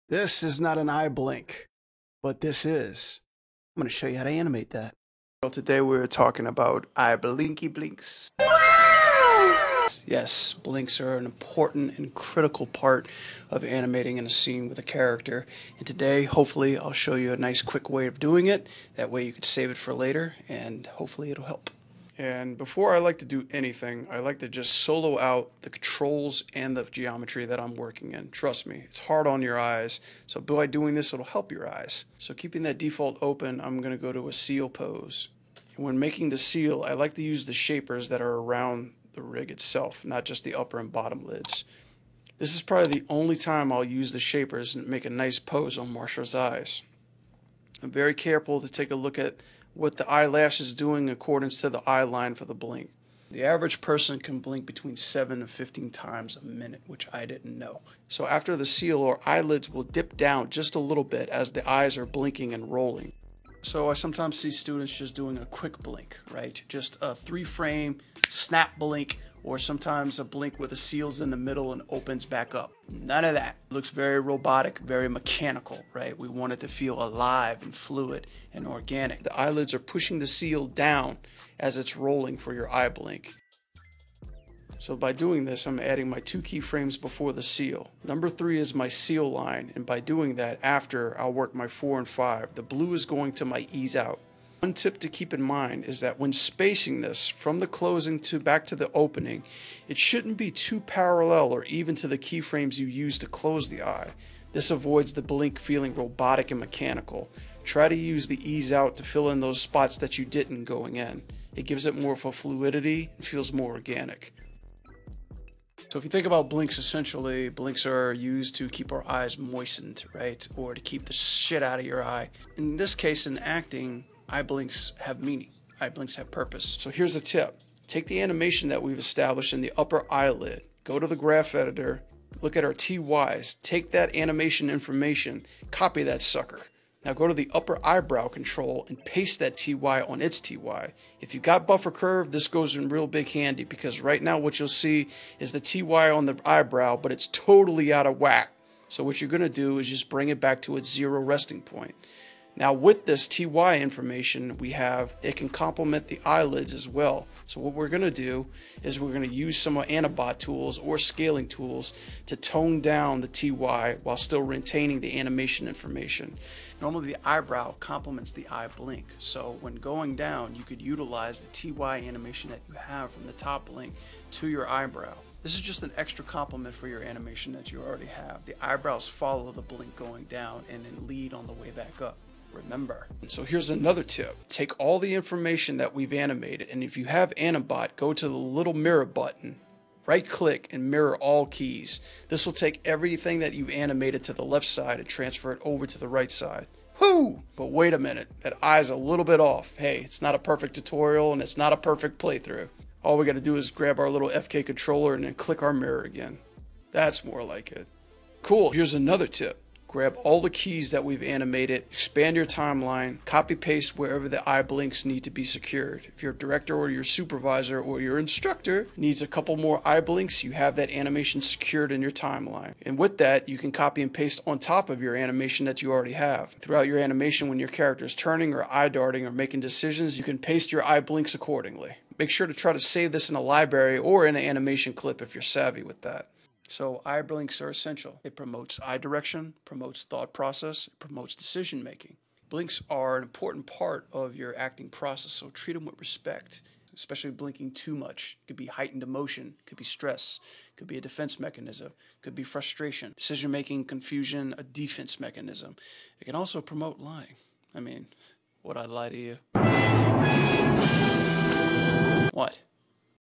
This is not an eye blink, but this is. I'm going to show you how to animate that. So today we're talking about eye blinky blinks. Yes, blinks are an important and critical part of animating in a scene with a character. And today, hopefully, I'll show you a nice quick way of doing it. That way you can save it for later, and hopefully it'll help. And before I like to do anything, I like to just solo out the controls and the geometry that I'm working in. Trust me, it's hard on your eyes. So by doing this, it'll help your eyes. So keeping that default open, I'm going to go to a seal pose. And when making the seal, I like to use the shapers that are around the rig itself, not just the upper and bottom lids. This is probably the only time I'll use the shapers and make a nice pose on Marsha's eyes. I'm very careful to take a look at what the eyelash is doing in accordance to the eye line for the blink. The average person can blink between 7 and 15 times a minute, which I didn't know. So after the seal, our eyelids will dip down just a little bit as the eyes are blinking and rolling. So I sometimes see students just doing a quick blink, right? Just a 3-frame snap blink, or sometimes a blink with the seals in the middle and opens back up. None of that. It looks very robotic, very mechanical, right? We want it to feel alive and fluid and organic. The eyelids are pushing the seal down as it's rolling for your eye blink. So by doing this, I'm adding my 2 keyframes before the seal. Number 3 is my seal line, and by doing that, after I'll work my 4 and 5. The blue is going to my ease out. One tip to keep in mind is that when spacing this from the closing to back to the opening, it shouldn't be too parallel or even to the keyframes you use to close the eye. This avoids the blink feeling robotic and mechanical. Try to use the ease out to fill in those spots that you didn't going in. It gives it more of a fluidity and feels more organic. So if you think about blinks, essentially, blinks are used to keep our eyes moistened, right? Or to keep the shit out of your eye. In this case, in acting, eye blinks have meaning. Eye blinks have purpose. So here's a tip. Take the animation that we've established in the upper eyelid, go to the graph editor, look at our TYs, take that animation information, copy that sucker. Now go to the upper eyebrow control and paste that TY on its TY. If you got buffer curve, this goes in real big handy, because right now what you'll see is the TY on the eyebrow, but it's totally out of whack. So what you're going to do is just bring it back to its 0 resting point. Now with this TY information we have, it can complement the eyelids as well. So what we're going to do is we're going to use some Animating tools or scaling tools to tone down the TY while still retaining the animation information. Normally the eyebrow complements the eye blink. So when going down, you could utilize the TY animation that you have from the top blink to your eyebrow. This is just an extra complement for your animation that you already have. The eyebrows follow the blink going down and then lead on the way back up. Remember. So here's another tip. Take all the information that we've animated, and if you have Animating, go to the little mirror button, right click and mirror all keys. This will take everything that you've animated to the left side and transfer it over to the right side. Whoo! But wait a minute, that eye's a little bit off. Hey, it's not a perfect tutorial and it's not a perfect playthrough. All we got to do is grab our little FK controller and then click our mirror again. That's more like it. Cool, here's another tip. Grab all the keys that we've animated, expand your timeline, copy paste wherever the eye blinks need to be secured. If your director or your supervisor or your instructor needs a couple more eye blinks, you have that animation secured in your timeline. And with that, you can copy and paste on top of your animation that you already have. Throughout your animation, when your character is turning or eye darting or making decisions, you can paste your eye blinks accordingly. Make sure to try to save this in a library or in an animation clip if you're savvy with that. So eye blinks are essential. It promotes eye direction, promotes thought process, it promotes decision making. Blinks are an important part of your acting process, so treat them with respect, especially blinking too much. It could be heightened emotion, it could be stress, it could be a defense mechanism, it could be frustration, decision making, confusion, a defense mechanism. It can also promote lying. I mean, would I lie to you? What?